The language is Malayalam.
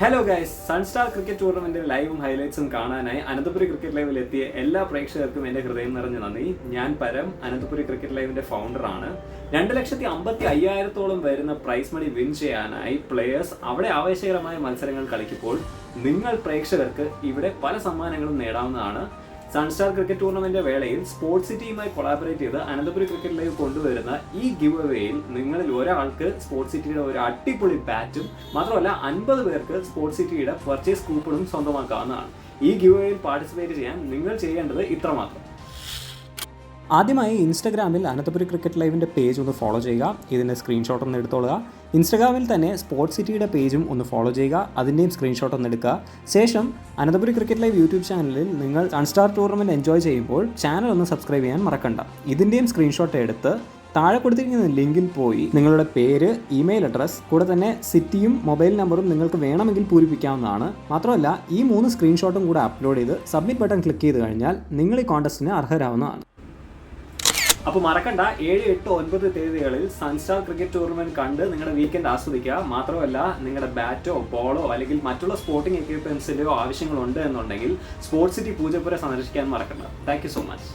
Hello guys, Sunstar cricket tournament ലൈവും ഹൈലൈറ്റ്സും കാണാനായി അനന്തപുരി ക്രിക്കറ്റ് ലൈവിൽ എത്തിയ എല്ലാ പ്രേക്ഷകർക്കും എന്റെ ഹൃദയം നിറഞ്ഞ നന്ദി. ഞാൻ പരം, അനന്തപുരി ക്രിക്കറ്റ് ലൈവിന്റെ ഫൗണ്ടറാണ്. 2,55,000 വരുന്ന പ്രൈസ് മണി വിൻ ചെയ്യാനായി പ്ലേയേഴ്സ് അവിടെ ആവേശകരമായ മത്സരങ്ങൾ കളിക്കുമ്പോൾ നിങ്ങൾ പ്രേക്ഷകർക്ക് ഇവിടെ പല സമ്മാനങ്ങളും നേടാവുന്നതാണ്. സൺസ്റ്റാർ ക്രിക്കറ്റ് ടൂർണമെന്റ് വേളയിൽ സ്പോർട്സ് സിറ്റിയുമായി കൊളാബറേറ്റ് ചെയ്ത് അനന്തപുരി ക്രിക്കറ്റ് ലൈവ് കൊണ്ടുവരുന്ന ഈ ഗിവ് അവേയിൽ നിങ്ങളിൽ ഒരാൾക്ക് സ്പോർട്സ് സിറ്റിയുടെ ഒരു അടിപൊളി ബാറ്റും മാത്രമല്ല 50 പേർക്ക് സ്പോർട്സ് സിറ്റിയുടെ പർച്ചേസ് കൂപ്പണും സ്വന്തമാക്കാവുന്നതാണ്. ഈ ഗിവ് അവേയിൽ പാർട്ടിസിപ്പേറ്റ് ചെയ്യാൻ നിങ്ങൾ ചെയ്യേണ്ടത് ഇത്രമാത്രം. ആദ്യമായി ഇൻസ്റ്റഗ്രാമിൽ അനന്തപുരി ക്രിക്കറ്റ് ലൈവിൻ്റെ പേജ് ഒന്ന് ഫോളോ ചെയ്യുക. ഇതിൻ്റെ സ്ക്രീൻഷോട്ട് ഒന്ന് എടുത്തോളുക. ഇൻസ്റ്റഗ്രാമിൽ തന്നെ സ്പോർട്സ് സിറ്റിയുടെ പേജും ഒന്ന് ഫോളോ ചെയ്യുക. അതിൻ്റെയും സ്ക്രീൻഷോട്ട് ഒന്ന് എടുക്കുക. ശേഷം അനന്തപുരി ക്രിക്കറ്റ് ലൈവ് യൂട്യൂബ് ചാനലിൽ നിങ്ങൾ സൺസ്റ്റാർ ടൂർണമെൻറ്റ് എൻജോയ് ചെയ്യുമ്പോൾ ചാനൽ ഒന്ന് സബ്സ്ക്രൈബ് ചെയ്യാൻ മറക്കണ്ട. ഇതിൻ്റെയും സ്ക്രീൻഷോട്ട് എടുത്ത് താഴെ കൊടുത്തിരിക്കുന്ന ലിങ്കിൽ പോയി നിങ്ങളുടെ പേര്, ഇമെയിൽ അഡ്രസ്സ്, കൂടെ തന്നെ സിറ്റിയും മൊബൈൽ നമ്പറും നിങ്ങൾക്ക് വേണമെങ്കിൽ പൂരിപ്പിക്കാവുന്നതാണ്. മാത്രമല്ല ഈ 3 സ്ക്രീൻഷോട്ടും കൂടെ അപ്ലോഡ് ചെയ്ത് സബ്മിറ്റ് ബട്ടൺ ക്ലിക്ക് ചെയ്ത് കഴിഞ്ഞാൽ നിങ്ങൾ ഈ കോൺടെസ്റ്റിന് അർഹരാവുന്നതാണ്. അപ്പോൾ മറക്കണ്ട, 7, 8, 9 തീയതികളിൽ സൺസ്റ്റാർ ക്രിക്കറ്റ് ടൂർണമെന്റ് കണ്ട് നിങ്ങളുടെ വീക്കെൻഡ് ആസ്വദിക്കുക. മാത്രമല്ല നിങ്ങളുടെ ബാറ്റോ ബോളോ അല്ലെങ്കിൽ മറ്റുള്ള സ്പോർട്ടിംഗ് എക്യുപ്മെന്റ്സിൻ്റെയോ ആവശ്യങ്ങളുണ്ട് എന്നുണ്ടെങ്കിൽ സ്പോർട്സ് സിറ്റി പൂജപ്പുര സന്ദർശിക്കാൻ മറക്കണ്ട. Thank you so much.